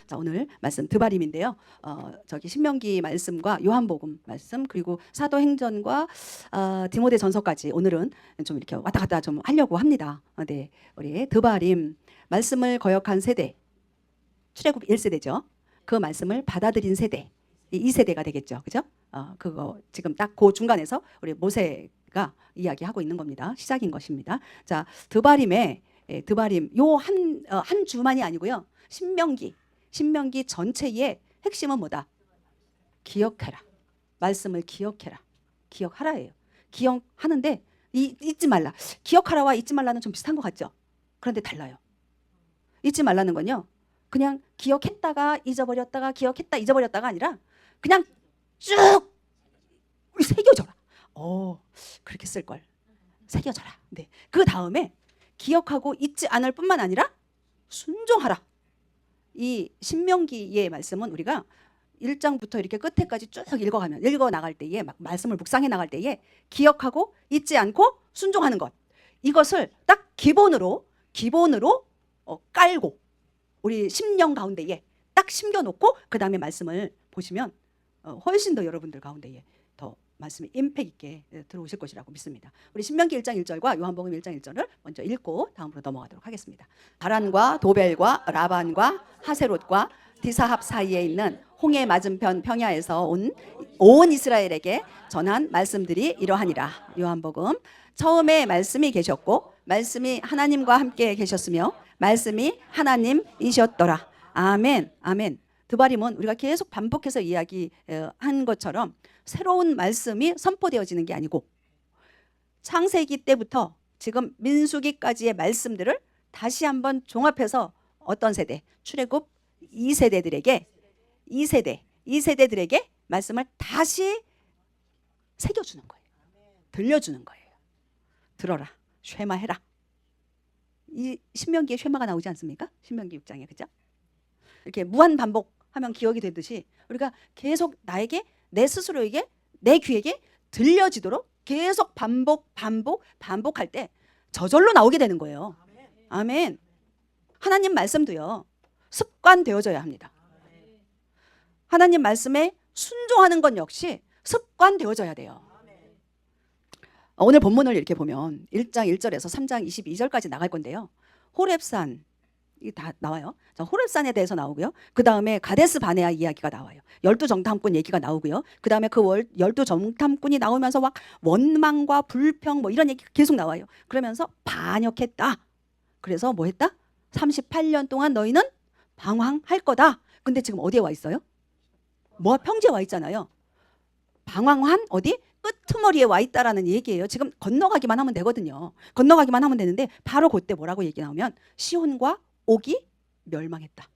자, 오늘 말씀 드바림인데요. 저기 신명기 말씀과 요한복음 말씀 그리고 사도행전과 디모데전서까지 오늘은 좀 이렇게 왔다 갔다 좀 하려고 합니다. 네, 우리 드바림 말씀을 거역한 세대, 출애굽 1세대죠. 그 말씀을 받아들인 세대, 이 세대가 되겠죠, 그죠? 그거 지금 딱 그 중간에서 우리 모세가 이야기하고 있는 겁니다. 시작인 것입니다. 자, 드바림의 드바림 요 한 주만이 아니고요. 신명기 전체의 핵심은 뭐다? 기억해라. 말씀을 기억해라. 기억하라예요. 기억하는데 잊지 말라. 기억하라와 잊지 말라는 좀 비슷한 것 같죠? 그런데 달라요. 잊지 말라는 건요. 그냥 기억했다가 잊어버렸다가 기억했다 잊어버렸다가 아니라 그냥 쭉 우리 새겨줘라. 그렇게 쓸걸. 새겨줘라. 네. 그 다음에 기억하고 잊지 않을 뿐만 아니라 순종하라. 이 신명기의 말씀은 우리가 1장부터 이렇게 끝에까지 쭉 읽어 나갈 때에 막 말씀을 묵상해 나갈 때에 기억하고 잊지 않고 순종하는 것, 이것을 딱 기본으로 깔고 우리 심령 가운데에 딱 심겨놓고 그 다음에 말씀을 보시면 훨씬 더 여러분들 가운데에 더 말씀이 임팩 있게 들어오실 것이라고 믿습니다. 우리 신명기 1장 1절과 요한복음 1장 1절을 먼저 읽고 다음으로 넘어가도록 하겠습니다. 바란과 도벨과 라반과 하세롯과 디사합 사이에 있는 홍해 맞은편 평야에서 온 이스라엘에게 전한 말씀들이 이러하니라. 요한복음 처음에 말씀이 계셨고 말씀이 하나님과 함께 계셨으며 말씀이 하나님이셨더라. 아멘. 아멘. 드바림은 우리가 계속 반복해서 이야기한 것처럼 새로운 말씀이 선포되어지는 게 아니고 창세기 때부터 지금 민수기까지의 말씀들을 다시 한번 종합해서 어떤 세대? 출애굽 2세대들에게 말씀을 다시 새겨주는 거예요. 들려주는 거예요. 들어라. 쉐마해라. 이 신명기에 쉐마가 나오지 않습니까? 신명기 6장에, 그죠? 이렇게 무한 반복하면 기억이 되듯이 우리가 계속 나에게, 내 스스로에게, 내 귀에게 들려지도록 계속 반복할 때 저절로 나오게 되는 거예요. 아멘. 하나님 말씀도요, 습관되어져야 합니다. 하나님 말씀에 순종하는 건 역시 습관되어져야 돼요. 오늘 본문을 이렇게 보면 1장 1절에서 3장 22절까지 나갈 건데요. 호렙산, 이게 다 나와요. 자, 호렙산에 대해서 나오고요. 그 다음에 가데스 바네아 이야기가 나와요. 12정탐꾼 얘기가 나오고요. 그 다음에 그 12정탐꾼이 나오면서 막 원망과 불평 뭐 이런 얘기 계속 나와요. 그러면서 반역했다. 그래서 뭐 했다? 38년 동안 너희는 방황할 거다. 근데 지금 어디에 와 있어요? 모압 평지에 와 있잖아요. 방황한 어디? 끄트머리에 와 있다라는 얘기예요. 지금 건너가기만 하면 되거든요. 건너가기만 하면 되는데 바로 그때 뭐라고 얘기 나오면 시온과 옥이 멸망했다.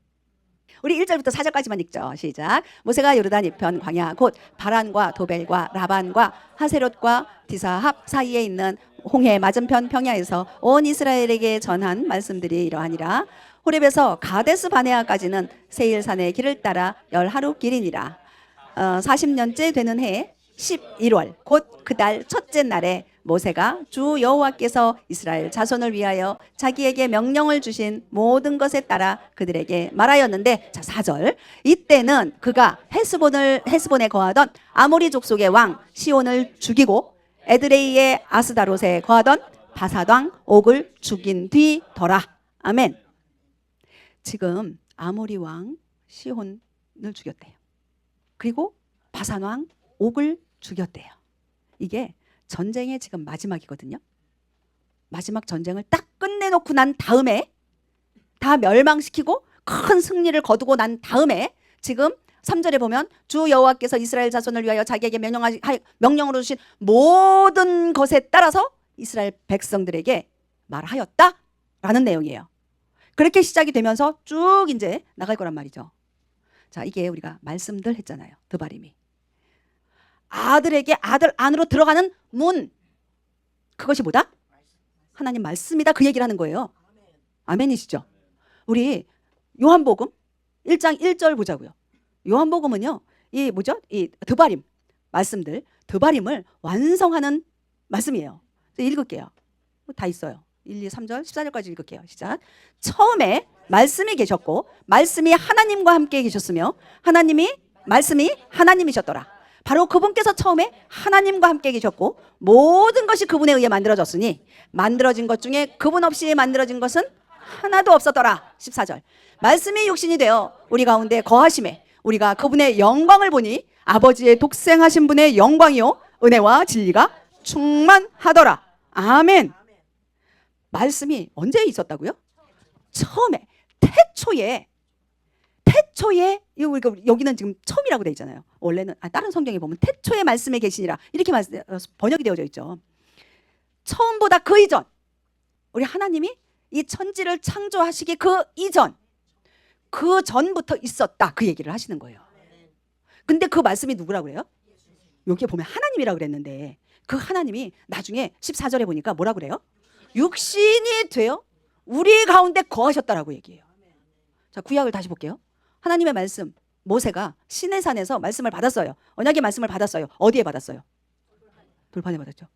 우리 1절부터 4절까지만 읽죠. 시작. 모세가 요르단 이편 광야 곧 바란과 도벨과 라반과 하세롯과 디사합 사이에 있는 홍해 맞은편 평야에서 온 이스라엘에게 전한 말씀들이 이러하니라. 호렙에서 가데스 바네아까지는 세일산의 길을 따라 10하루 길이니라. 40년째 되는 해 11월 곧 그 달 첫째 날에 모세가 주 여호와께서 이스라엘 자손을 위하여 자기에게 명령을 주신 모든 것에 따라 그들에게 말하였는데, 자 4절, 이때는 그가 헤스본에 거하던 아모리 족속의 왕 시온을 죽이고 에드레이의 아스다롯에 거하던 바사왕 옥을 죽인 뒤더라. 아멘. 지금 아모리 왕 시온을 죽였대요. 그리고 바산 왕 옥을 죽였대요. 이게 전쟁의 지금 마지막이거든요. 마지막 전쟁을 딱 끝내놓고 난 다음에, 다 멸망시키고 큰 승리를 거두고 난 다음에 지금 3절에 보면 주 여호와께서 이스라엘 자손을 위하여 자기에게 명령으로 주신 모든 것에 따라서 이스라엘 백성들에게 말하였다라는 내용이에요. 그렇게 시작이 되면서 쭉 이제 나갈 거란 말이죠. 자, 이게 우리가 말씀들 했잖아요. 드바림이. 아들에게 아들 안으로 들어가는 문, 그것이 뭐다? 하나님 말씀이다. 그 얘기를 하는 거예요. 아멘이시죠? 우리 요한복음 1장 1절 보자고요. 요한복음은요, 이 드바림 말씀들, 드바림을 완성하는 말씀이에요. 읽을게요. 다 있어요. 1, 2, 3절, 14절까지 읽을게요. 시작. 처음에 말씀이 계셨고 말씀이 하나님과 함께 계셨으며 말씀이 하나님이셨더라. 바로 그분께서 처음에 하나님과 함께 계셨고 모든 것이 그분에 의해 만들어졌으니 만들어진 것 중에 그분 없이 만들어진 것은 하나도 없었더라. 14절. 말씀이 육신이 되어 우리 가운데 거하심에 우리가 그분의 영광을 보니 아버지의 독생하신 분의 영광이요 은혜와 진리가 충만하더라. 아멘. 말씀이 언제 있었다고요? 처음에 태초에 여기는 지금 처음이라고 돼 있잖아요. 원래는 다른 성경에 보면 태초에 말씀에 계시니라 이렇게 번역이 되어져 있죠. 처음보다 그 이전 우리 하나님이 이 천지를 창조하시기 그 이전 그 전부터 있었다 그 얘기를 하시는 거예요. 근데 그 말씀이 누구라고 그래요? 여기에 보면 하나님이라고 그랬는데 그 하나님이 나중에 14절에 보니까 뭐라고 그래요? 육신이 되어 우리 가운데 거하셨다라고 얘기해요. 자, 구약을 다시 볼게요. 하나님의 말씀 모세가 시내산에서 말씀을 받았어요. 언약의 말씀을 받았어요. 어디에 받았어요? 돌판에 받았죠.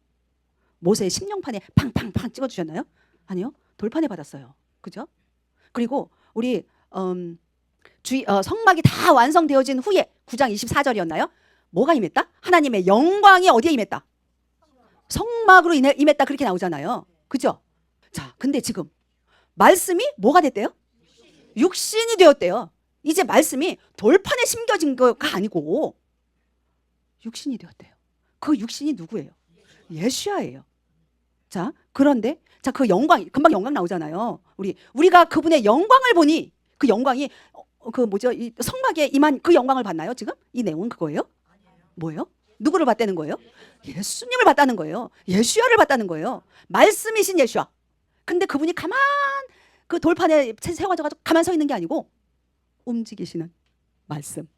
모세의 심령판에 팡팡팡 찍어주셨나요? 아니요. 돌판에 받았어요. 그죠? 그리고 우리 성막이 다 완성되어진 후에 9장 24절이었나요? 뭐가 임했다? 하나님의 영광이 어디에 임했다? 성막으로 임했다 그렇게 나오잖아요. 그죠? 자, 근데 지금 말씀이 뭐가 됐대요? 육신이 되었대요. 이제 말씀이 돌판에 심겨진 거가 아니고 육신이 되었대요. 그 육신이 누구예요? 예수야예요. 자, 그런데 자, 그 영광 금방 영광 나오잖아요. 우리가 그분의 영광을 보니 그 영광이 이 성막에 임한 그 영광을 봤나요? 지금 이 내용은 그거예요? 뭐예요? 누구를 봤다는 거예요? 예수님을 봤다는 거예요. 예수야를 봤다는 거예요. 말씀이신 예수야. 근데 그분이 가만 그 돌판에 세워져가지고 가만 서 있는 게 아니고 움직이시는 말씀.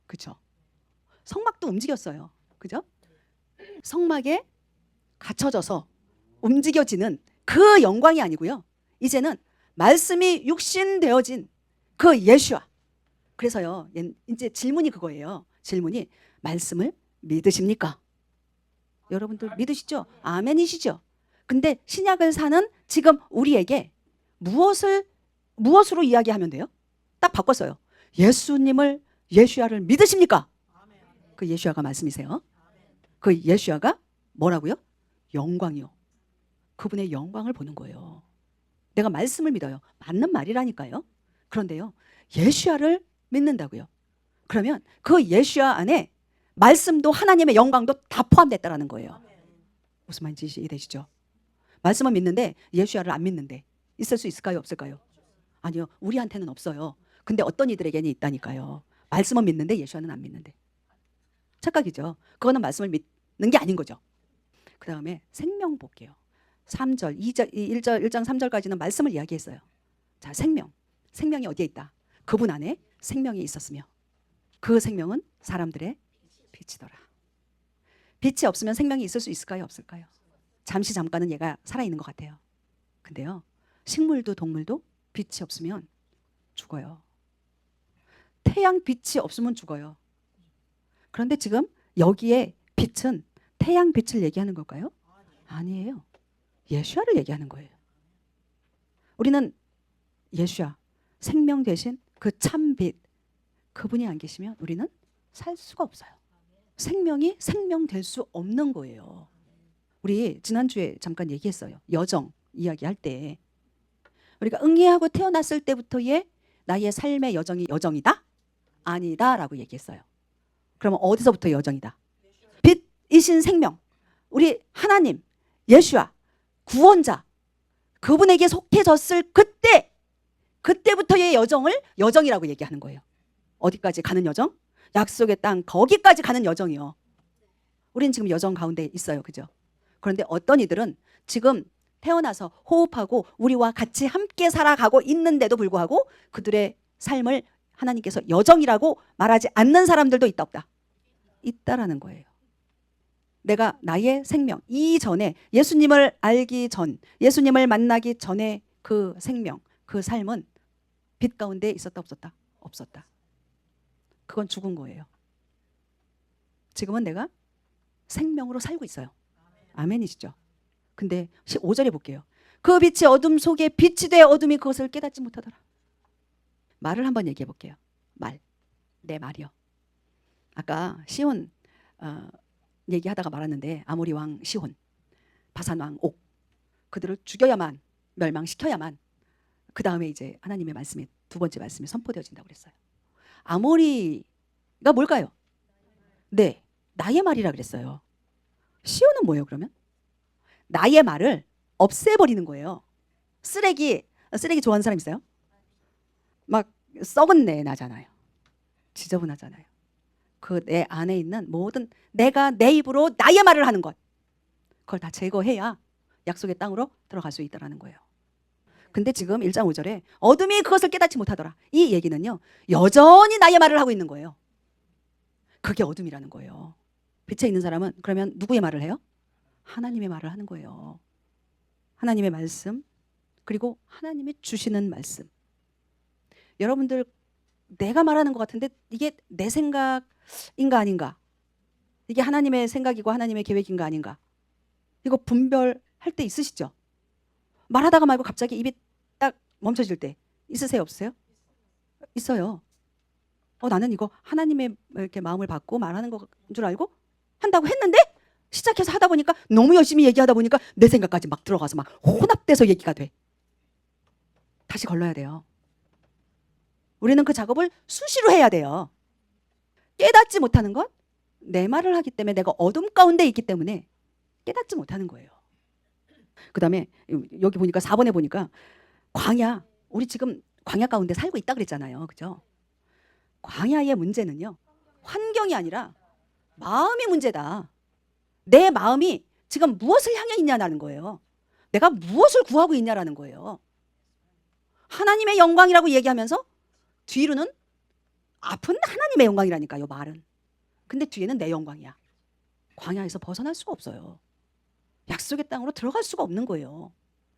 그죠? 성막도 움직였어요. 그죠? 성막에 갇혀져서 움직여지는 그 영광이 아니고요. 이제는 말씀이 육신되어진 그 예수야. 그래서요. 이제 질문이 그거예요. 질문이 말씀을 믿으십니까? 여러분들 믿으시죠? 아멘이시죠? 근데 신약을 사는 지금 우리에게 무엇으로 이야기하면 돼요? 딱 바꿨어요. 예수님을 예수야를 믿으십니까? 그 예수야가 말씀이세요. 그 예수야가 뭐라고요? 영광이요. 그분의 영광을 보는 거예요. 내가 말씀을 믿어요. 맞는 말이라니까요. 그런데요. 예수야를 믿는다고요. 그러면 그 예수야 안에 말씀도 하나님의 영광도 다 포함됐다라는 거예요. 무슨 말인지 이해되시죠? 말씀은 믿는데 예수야를 안 믿는데 있을 수 있을까요? 없을까요? 아니요. 우리한테는 없어요. 근데 어떤 이들에게는 있다니까요. 말씀은 믿는데 예수야는 안 믿는데. 착각이죠. 그거는 말씀을 믿는 게 아닌 거죠. 그 다음에 생명 볼게요. 3절, 2절, 1장 3절까지는 말씀을 이야기했어요. 자, 생명이 어디에 있다? 그분 안에 생명이 있었으며 그 생명은 사람들의 빛이더라. 빛이 없으면 생명이 있을 수 있을까요? 없을까요? 잠깐은 얘가 살아있는 것 같아요. 근데요, 식물도 동물도 빛이 없으면 죽어요. 태양 빛이 없으면 죽어요. 그런데 지금 여기에 빛은 태양 빛을 얘기하는 걸까요? 아니에요. 예수야를 얘기하는 거예요. 우리는 예수야, 생명 대신 그 참빛, 그분이 안 계시면 우리는 살 수가 없어요. 생명이 생명될 수 없는 거예요. 우리 지난주에 잠깐 얘기했어요. 여정 이야기할 때 우리가 응애하고 태어났을 때부터의 나의 삶의 여정이 여정이다? 아니다 라고 얘기했어요. 그러면 어디서부터 여정이다? 빛이신 생명, 우리 하나님, 예수야, 구원자, 그분에게 속해졌을 그때부터의 여정을 여정이라고 얘기하는 거예요. 어디까지 가는 여정? 약속의 땅 거기까지 가는 여정이요. 우리는 지금 여정 가운데 있어요. 그죠? 그런데 어떤 이들은 지금 태어나서 호흡하고 우리와 같이 함께 살아가고 있는데도 불구하고 그들의 삶을 하나님께서 여정이라고 말하지 않는 사람들도 있다 없다? 있다라는 거예요. 내가 나의 생명 이전에 예수님을 알기 전, 예수님을 만나기 전에 그 생명, 그 삶은 빛 가운데 있었다 없었다? 없었다. 그건 죽은 거예요. 지금은 내가 생명으로 살고 있어요. 아멘이시죠? 근데 5절에 볼게요. 그 빛이 어둠 속에 빛이 돼 어둠이 그것을 깨닫지 못하더라. 말을 한번 얘기해 볼게요. 말. 내 말이요. 아까 시혼 얘기하다가 말았는데 아모리 왕 시혼, 바산 왕 옥, 그들을 죽여야만, 멸망시켜야만 그 다음에 이제 하나님의 말씀이 두 번째 말씀이 선포되어진다고 그랬어요. 아모리가 뭘까요? 네, 나의 말이라 그랬어요. 시온은 뭐예요 그러면? 나의 말을 없애버리는 거예요. 쓰레기 좋아하는 사람 있어요? 막 썩은 내 나잖아요. 지저분하잖아요. 그 내 안에 있는 모든 내가 내 입으로 나의 말을 하는 것, 그걸 다 제거해야 약속의 땅으로 들어갈 수 있다는 거예요. 근데 지금 1장 5절에 어둠이 그것을 깨닫지 못하더라. 이 얘기는요, 여전히 나의 말을 하고 있는 거예요. 그게 어둠이라는 거예요. 빛에 있는 사람은 그러면 누구의 말을 해요? 하나님의 말을 하는 거예요. 하나님의 말씀, 그리고 하나님이 주시는 말씀. 여러분들 내가 말하는 것 같은데 이게 내 생각인가 아닌가? 이게 하나님의 생각이고 하나님의 계획인가 아닌가? 이거 분별할 때 있으시죠? 말하다가 말고 갑자기 입이 딱 멈춰질 때 있으세요 없으세요? 있어요. 나는 이거 하나님의 이렇게 마음을 받고 말하는 건 줄 알고 한다고 했는데 시작해서 하다 보니까 너무 열심히 얘기하다 보니까 내 생각까지 막 들어가서 막 혼합돼서 얘기가 돼. 다시 걸러야 돼요. 우리는 그 작업을 수시로 해야 돼요. 깨닫지 못하는 건 내 말을 하기 때문에, 내가 어둠 가운데 있기 때문에 깨닫지 못하는 거예요. 그 다음에 여기 보니까 4번에 보니까 광야, 우리 지금 광야 가운데 살고 있다 그랬잖아요. 그죠? 광야의 문제는요, 환경이 아니라 마음이 문제다. 내 마음이 지금 무엇을 향해 있냐라는 거예요. 내가 무엇을 구하고 있냐라는 거예요. 하나님의 영광이라고 얘기하면서 뒤로는 아픈 하나님의 영광이라니까요, 말은. 근데 뒤에는 내 영광이야. 광야에서 벗어날 수가 없어요. 약속의 땅으로 들어갈 수가 없는 거예요.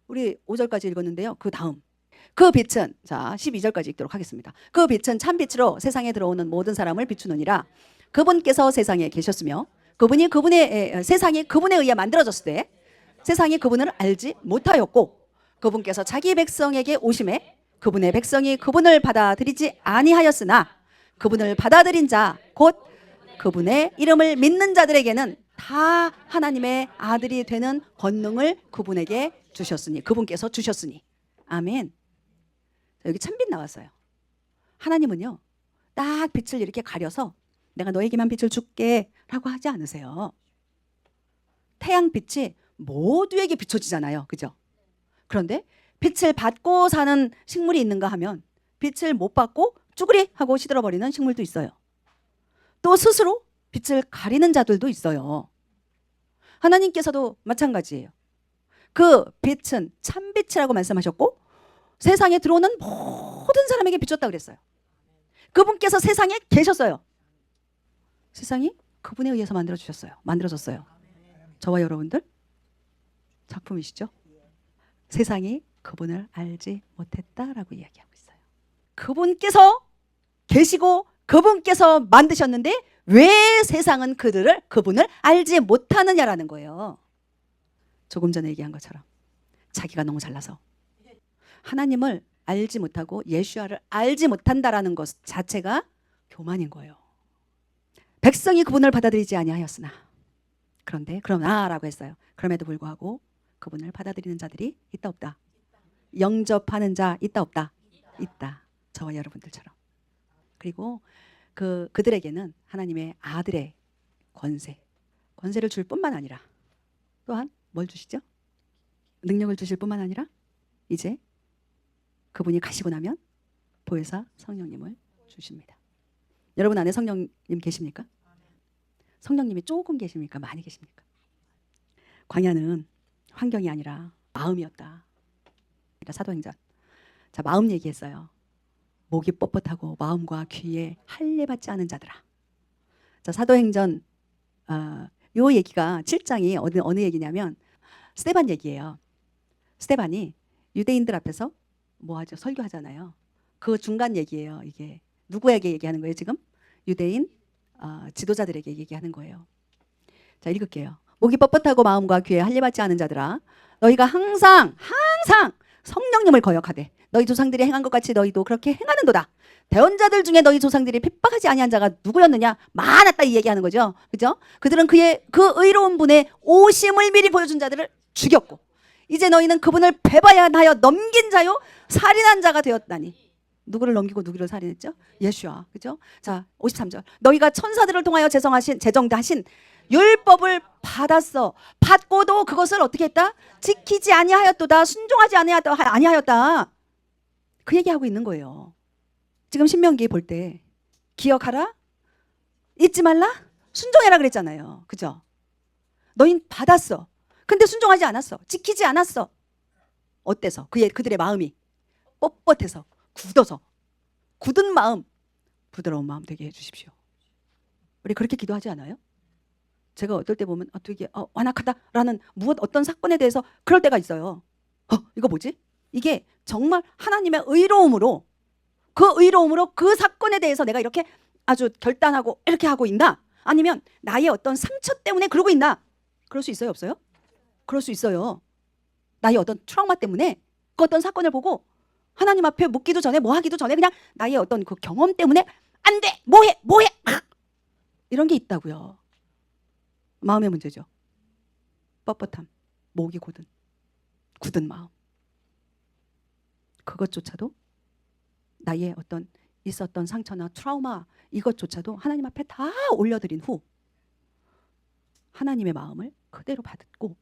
우리 5절까지 읽었는데요. 그 다음, 그 빛은, 자 12절까지 읽도록 하겠습니다. 그 빛은 참빛으로 세상에 들어오는 모든 사람을 비추느니라. 그분께서 세상에 계셨으며 그분이 세상이 그분에 의해 만들어졌을 때 세상이 그분을 알지 못하였고, 그분께서 자기 백성에게 오심에 그분의 백성이 그분을 받아들이지 아니하였으나 그분을 받아들인 자 곧 그분의 이름을 믿는 자들에게는 다 하나님의 아들이 되는 권능을 그분에게 주셨으니, 그분께서 주셨으니. 아멘. 여기 참빛 나왔어요. 하나님은요, 딱 빛을 이렇게 가려서 내가 너에게만 빛을 줄게 라고 하지 않으세요. 태양빛이 모두에게 비춰지잖아요. 그죠? 그런데 빛을 받고 사는 식물이 있는가 하면 빛을 못 받고 쭈그리 하고 시들어버리는 식물도 있어요. 또 스스로 빛을 가리는 자들도 있어요. 하나님께서도 마찬가지예요. 그 빛은 참빛이라고 말씀하셨고 세상에 들어오는 모든 사람에게 비췄다 그랬어요. 그분께서 세상에 계셨어요. 세상이 그분에 의해서 만들어졌어요. 저와 여러분들 작품이시죠? 세상이 그분을 알지 못했다라고 이야기하고 있어요. 그분께서 계시고 그분께서 만드셨는데 왜 세상은 그분을 알지 못하느냐라는 거예요. 조금 전에 얘기한 것처럼 자기가 너무 잘나서 하나님을 알지 못하고 예수야를 알지 못한다라는 것 자체가 교만인 거예요. 백성이 그분을 받아들이지 아니하였으나, 그런데 그러나라고 했어요. 그럼에도 불구하고 그분을 받아들이는 자들이 있다 없다? 영접하는 자 있다 없다? 있다. 저와 여러분들처럼. 그리고 그들에게는 하나님의 아들의 권세를 줄 뿐만 아니라 또한 뭘 주시죠? 능력을 주실 뿐만 아니라 이제 그분이 가시고 나면 보혜사 성령님을 주십니다. 여러분 안에 성령님 계십니까? 성령님이 조금 계십니까? 많이 계십니까? 광야는 환경이 아니라 마음이었다. 사도행전. 자, 마음 얘기했어요. 목이 뻣뻣하고 마음과 귀에 할례받지 않은 자들아. 자, 사도행전 요 얘기가 7장이 어느 얘기냐면 스데반 얘기예요. 스데반이 유대인들 앞에서 뭐 하죠? 설교하잖아요. 그 중간 얘기예요. 이게 누구에게 얘기하는 거예요? 지금 유대인 지도자들에게 얘기하는 거예요. 자, 읽을게요. 목이 뻣뻣하고 마음과 귀에 할례받지 않은 자들아, 너희가 항상 성령님을 거역하되 너희 조상들이 행한 것 같이 너희도 그렇게 행하는도다. 대언자들 중에 너희 조상들이 핍박하지 아니한 자가 누구였느냐? 많았다 이 얘기하는 거죠. 그죠? 그들은 그의 그 의로운 분의 오심을 미리 보여준 자들을 죽였고 이제 너희는 그분을 배반하여 넘긴 자요 살인한 자가 되었다니. 누구를 넘기고 누구를 살인했죠? 예수야. 그죠? 자, 53절. 너희가 천사들을 통하여 제정하신 율법을 받았어. 받고도 그것을 어떻게 했다? 지키지 아니하였도다. 순종하지 아니하였다. 그 얘기하고 있는 거예요. 지금 신명기 볼 때 기억하라, 잊지 말라, 순종해라 그랬잖아요. 그죠? 너희는 받았어. 근데 순종하지 않았어. 지키지 않았어. 어때서? 그들의 마음이 뻣뻣해서 굳어서 굳은 마음, 부드러운 마음 되게 해주십시오. 우리 그렇게 기도하지 않아요? 제가 어떨 때 보면 되게 완악하다라는 어떤 사건에 대해서 그럴 때가 있어요. 이거 뭐지? 이게 정말 하나님의 의로움으로 그 사건에 대해서 내가 이렇게 아주 결단하고 이렇게 하고 있나? 아니면 나의 어떤 상처 때문에 그러고 있나? 그럴 수 있어요? 없어요? 그럴 수 있어요. 나의 어떤 트라우마 때문에 그 어떤 사건을 보고 하나님 앞에 묻기도 전에 뭐 하기도 전에 그냥 나의 어떤 그 경험 때문에 안 돼! 뭐해! 이런 게 있다고요. 마음의 문제죠. 뻣뻣함, 목이 굳은 마음. 그것조차도 나의 어떤 있었던 상처나 트라우마 이것조차도 하나님 앞에 다 올려드린 후 하나님의 마음을 그대로 받고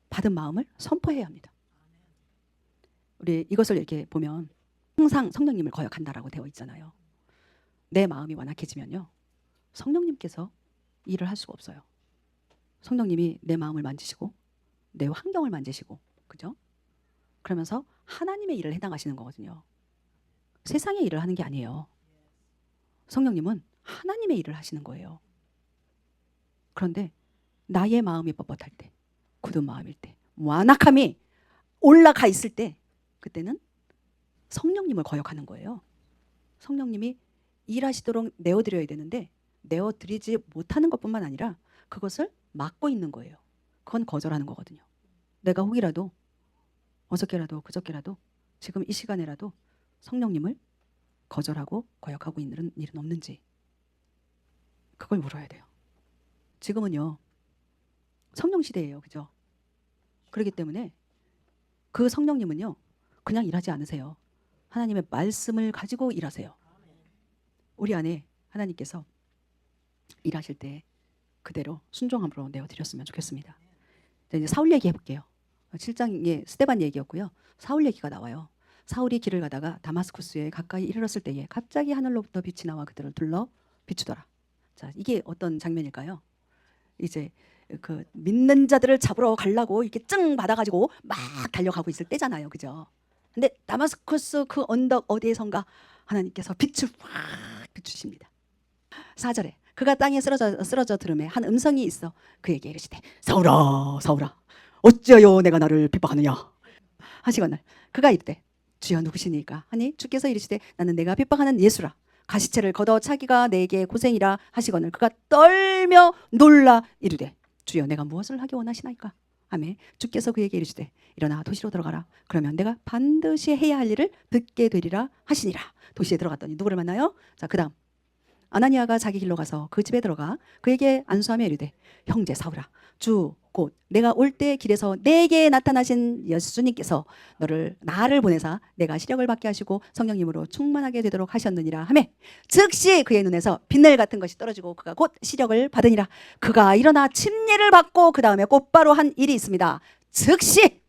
받은 마음을 선포해야 합니다. 우리 이것을 이렇게 보면 항상 성령님을 거역한다라고 되어 있잖아요. 내 마음이 완악해지면요. 성령님께서 일을 할 수가 없어요. 성령님이 내 마음을 만지시고 내 환경을 만지시고 그죠? 그러면서 하나님의 일을 해나가시는 거거든요. 세상의 일을 하는 게 아니에요. 성령님은 하나님의 일을 하시는 거예요. 그런데 나의 마음이 뻣뻣할 때, 굳은 마음일 때, 완악함이 올라가 있을 때 그때는 성령님을 거역하는 거예요. 성령님이 일하시도록 내어드려야 되는데 내어드리지 못하는 것뿐만 아니라 그것을 막고 있는 거예요. 그건 거절하는 거거든요. 내가 혹이라도 어저께라도 그저께라도 지금 이 시간에라도 성령님을 거절하고 거역하고 있는 일은 없는지 그걸 물어야 돼요. 지금은요 성령 시대예요. 그죠? 그렇기 때문에 그 성령님은요 그냥 일하지 않으세요. 하나님의 말씀을 가지고 일하세요. 우리 안에 하나님께서 일하실 때 그대로 순종함으로 내어드렸으면 좋겠습니다. 이제 사울 얘기 해볼게요. 7장에 스데반 얘기였고요. 사울 얘기가 나와요. 사울이 길을 가다가 다마스쿠스에 가까이 이르렀을 때에 갑자기 하늘로부터 빛이 나와 그들을 둘러 비추더라. 자, 이게 어떤 장면일까요? 이제 그 믿는 자들을 잡으러 가려고 이렇게 찡 받아가지고 막 달려가고 있을 때잖아요. 그죠? 근데 다마스쿠스 그 언덕 어디에선가 하나님께서 빛을 확 비추십니다. 4절에 그가 땅에 쓰러져 들음에 한 음성이 있어 그에게 이르시되 사울아 사울아 어찌하여 내가 나를 핍박하느냐 하시거늘 그가 이르되 주여 누구시니까 하니 주께서 이르시되 나는 내가 핍박하는 예수라 가시체를 걷어 차기가 내게 고생이라 하시거늘 그가 떨며 놀라 이르되 주여 내가 무엇을 하기 원하시나이까 아멘. 주께서 그에게 이르시되 일어나 도시로 들어가라 그러면 내가 반드시 해야 할 일을 듣게 되리라 하시니라. 도시에 들어갔더니 누구를 만나요? 자, 그 다음 아나니아가 자기 길로 가서 그 집에 들어가 그에게 안수하며 이르되 형제 사울아 주 곧 내가 올 때 길에서 내게 나타나신 예수님께서 나를 보내사 내가 시력을 받게 하시고 성령님으로 충만하게 되도록 하셨느니라 하매 즉시 그의 눈에서 빛날 같은 것이 떨어지고 그가 곧 시력을 받으니라. 그가 일어나 침례를 받고 그 다음에 곧바로 한 일이 있습니다. 즉시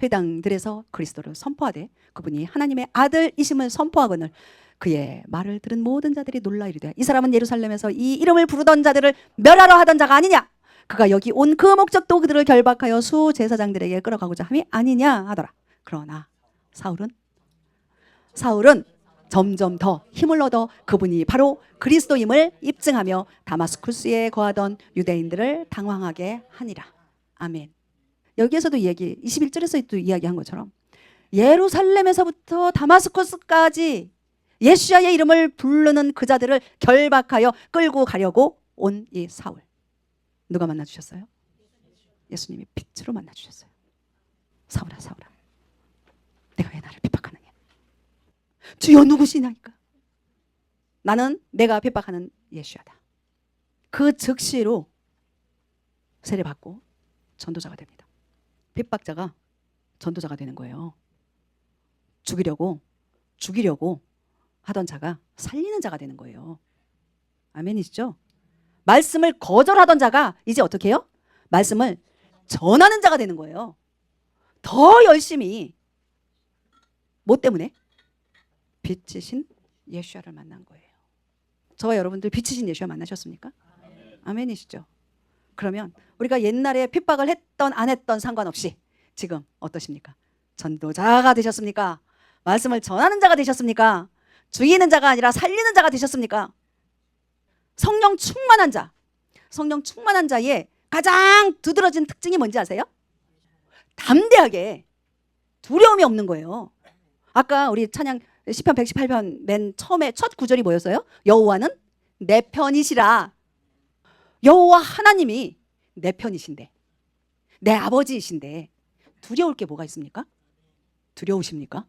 회당들에서 그리스도를 선포하되 그분이 하나님의 아들이심을 선포하거늘 그의 말을 들은 모든 자들이 놀라 이르되 이 사람은 예루살렘에서 이 이름을 부르던 자들을 멸하러 하던 자가 아니냐. 그가 여기 온 그 목적도 그들을 결박하여 수제사장들에게 끌어가고자 함이 아니냐 하더라. 그러나 사울은 점점 더 힘을 얻어 그분이 바로 그리스도임을 입증하며 다마스쿠스에 거하던 유대인들을 당황하게 하니라. 아멘. 여기에서도 21절에서도 이야기한 것처럼 예루살렘에서부터 다마스쿠스까지 예수야의 이름을 부르는 그 자들을 결박하여 끌고 가려고 온 이 사울. 누가 만나주셨어요? 예수님이 빛으로 만나주셨어요. 사울아 사울아 내가 왜 나를 핍박하느냐. 주여 누구시냐니까. 나는 내가 핍박하는 예수야다. 그 즉시로 세례받고 전도자가 됩니다. 핍박자가 전도자가 되는 거예요. 죽이려고 하던 자가 살리는 자가 되는 거예요. 아멘이시죠? 말씀을 거절하던 자가 이제 어떻게 해요? 말씀을 전하는 자가 되는 거예요. 더 열심히. 뭐 때문에? 빛이신 예수야를 만난 거예요. 저와 여러분들 빛이신 예수야 만나셨습니까? 아멘이시죠? 그러면 우리가 옛날에 핍박을 했던 안 했던 상관없이 지금 어떠십니까? 전도자가 되셨습니까? 말씀을 전하는 자가 되셨습니까? 죽이는 자가 아니라 살리는 자가 되셨습니까? 성령 충만한 자. 성령 충만한 자의 가장 두드러진 특징이 뭔지 아세요? 담대하게 두려움이 없는 거예요. 아까 우리 찬양 시편 118편 맨 처음에 첫 구절이 뭐였어요? 여호와는 내 편이시라. 여호와 하나님이 내 편이신데, 내 아버지이신데 두려울 게 뭐가 있습니까? 두려우십니까?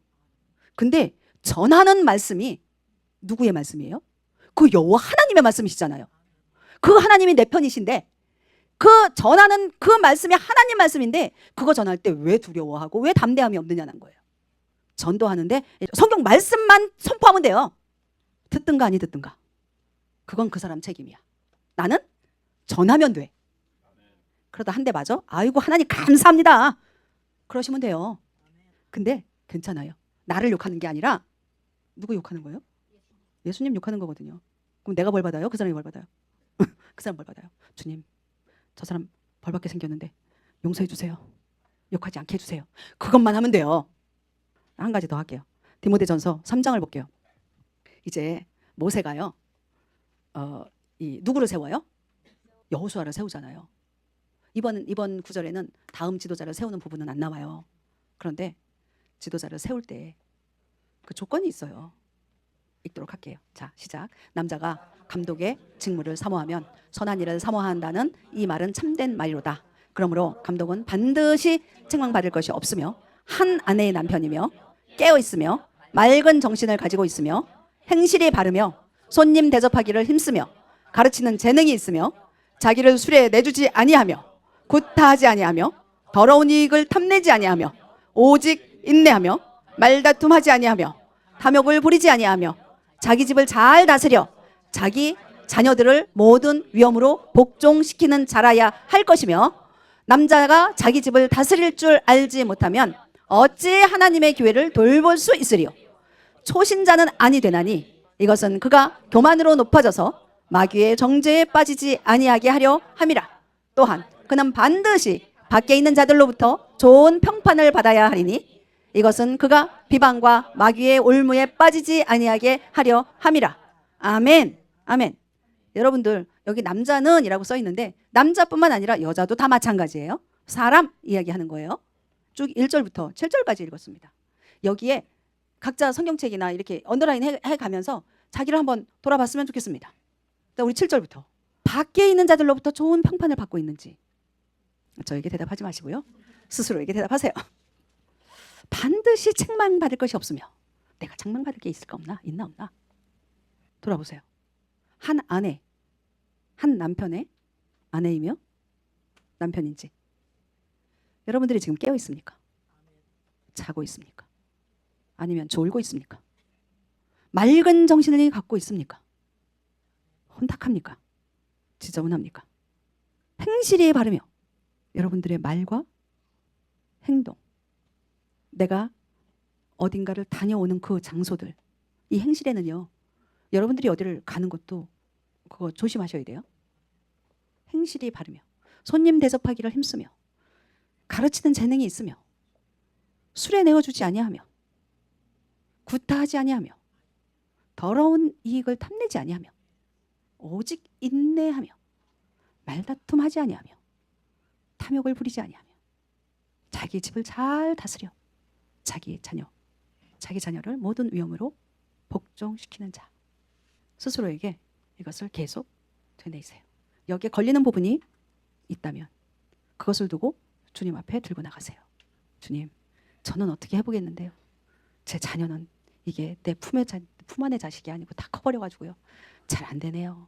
근데 전하는 말씀이 누구의 말씀이에요? 그 여호와 하나님의 말씀이시잖아요. 그 하나님이 내 편이신데 그 전하는 그 말씀이 하나님 말씀인데 그거 전할 때 왜 두려워하고 왜 담대함이 없느냐는 거예요. 전도하는데 성경 말씀만 선포하면 돼요. 듣든가 아니 듣든가. 그건 그 사람 책임이야. 나는 전하면 돼. 그러다 한 대 맞아? 아이고 하나님 감사합니다. 그러시면 돼요. 근데 괜찮아요. 나를 욕하는 게 아니라 누구 욕하는 거예요? 예수님 욕하는 거거든요. 그럼 내가 벌 받아요? 그 사람이 벌 받아요? 그 사람 벌 받아요. 주님, 저 사람 벌 받게 생겼는데 용서해 주세요. 욕하지 않게 해주세요. 그것만 하면 돼요. 한 가지 더 할게요. 디모데전서 3장을 볼게요. 이제 모세가요. 이 누구를 세워요? 여호수아를 세우잖아요. 이번 구절에는 다음 지도자를 세우는 부분은 안 나와요. 그런데 지도자를 세울 때 그 조건이 있어요. 읽도록 할게요. 자, 시작. 남자가 감독의 직무를 사모하면 선한 일을 사모한다는 이 말은 참된 말이로다. 그러므로 감독은 반드시 책망받을 것이 없으며 한 아내의 남편이며 깨어 있으며 맑은 정신을 가지고 있으며 행실이 바르며 손님 대접하기를 힘쓰며 가르치는 재능이 있으며 자기를 술에 내주지 아니하며 구타하지 아니하며 더러운 이익을 탐내지 아니하며 오직 인내하며 말다툼하지 아니하며 탐욕을 부리지 아니하며 자기 집을 잘 다스려 자기 자녀들을 모든 위엄으로 복종시키는 자라야 할 것이며 남자가 자기 집을 다스릴 줄 알지 못하면 어찌 하나님의 교회를 돌볼 수 있으리요. 초신자는 아니 되나니 이것은 그가 교만으로 높아져서 마귀의 정죄에 빠지지 아니하게 하려 함이라. 또한 그는 반드시 밖에 있는 자들로부터 좋은 평판을 받아야 하리니 이것은 그가 비방과 마귀의 올무에 빠지지 아니하게 하려 함이라. 아멘. 아멘. 여러분들 여기 남자는 이라고 써 있는데 남자뿐만 아니라 여자도 다 마찬가지예요. 사람 이야기하는 거예요. 쭉 1절부터 7절까지 읽었습니다. 여기에 각자 성경책이나 이렇게 언더라인 해가면서 자기를 한번 돌아봤으면 좋겠습니다. 우리 7절부터 밖에 있는 자들로부터 좋은 평판을 받고 있는지 저에게 대답하지 마시고요. 스스로에게 대답하세요. 반드시 책망받을 것이 없으며 내가 책망받을 게 있을까 없나? 있나 없나? 돌아보세요. 한 아내, 한 남편의 아내이며 남편인지 여러분들이 지금 깨어 있습니까? 자고 있습니까? 아니면 졸고 있습니까? 맑은 정신을 갖고 있습니까? 혼탁합니까? 지저분합니까? 행실이 바르며 여러분들의 말과 행동, 내가 어딘가를 다녀오는 그 장소들, 이 행실에는요, 여러분들이 어디를 가는 것도 그거 조심하셔야 돼요. 행실이 바르며 손님 대접하기를 힘쓰며 가르치는 재능이 있으며 술에 내어주지 아니하며 구타하지 아니하며 더러운 이익을 탐내지 아니하며 오직 인내하며 말다툼하지 아니하며 탐욕을 부리지 아니하며 자기 집을 잘 다스려 자기 자녀를 모든 위엄으로 복종시키는 자. 스스로에게 이것을 계속 되뇌이세요. 여기에 걸리는 부분이 있다면 그것을 두고 주님 앞에 들고 나가세요. 주님, 저는 어떻게 해보겠는데요. 제 자녀는 이게 내 품 안의 자식이 아니고 다 커버려가지고요. 잘 안 되네요.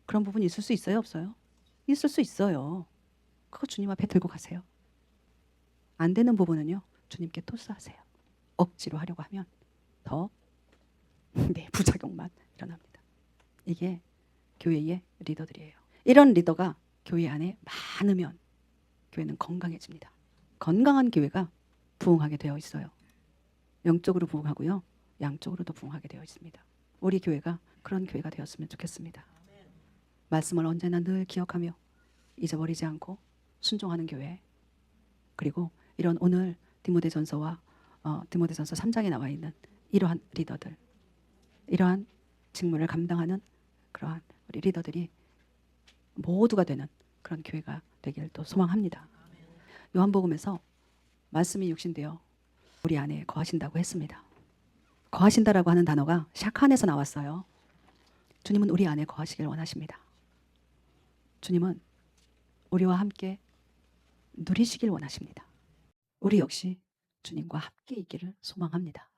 그런 부분이 있을 수 있어요, 없어요? 있을 수 있어요. 그거 주님 앞에 들고 가세요. 안 되는 부분은요, 주님께 토스하세요. 억지로 하려고 하면 더 네, 부작용만 일어납니다. 이게 교회의 리더들이에요. 이런 리더가 교회 안에 많으면 교회는 건강해집니다. 건강한 교회가 부흥하게 되어 있어요. 영적으로 부흥하고요. 양쪽으로도 부흥하게 되어 있습니다. 우리 교회가 그런 교회가 되었으면 좋겠습니다. 말씀을 언제나 늘 기억하며 잊어버리지 않고 순종하는 교회. 그리고 이런 오늘 디모데전서와 디모데전서 3장에 나와 있는 이러한 리더들, 이러한 직무를 감당하는 그러한 우리 리더들이 모두가 되는 그런 교회가 되기를 또 소망합니다. 요한복음에서 말씀이 육신되어 우리 안에 거하신다고 했습니다. 거하신다라고 하는 단어가 샤칸에서 나왔어요. 주님은 우리 안에 거하시길 원하십니다. 주님은 우리와 함께 누리시길 원하십니다. 우리 역시 주님과 함께 있기를 소망합니다.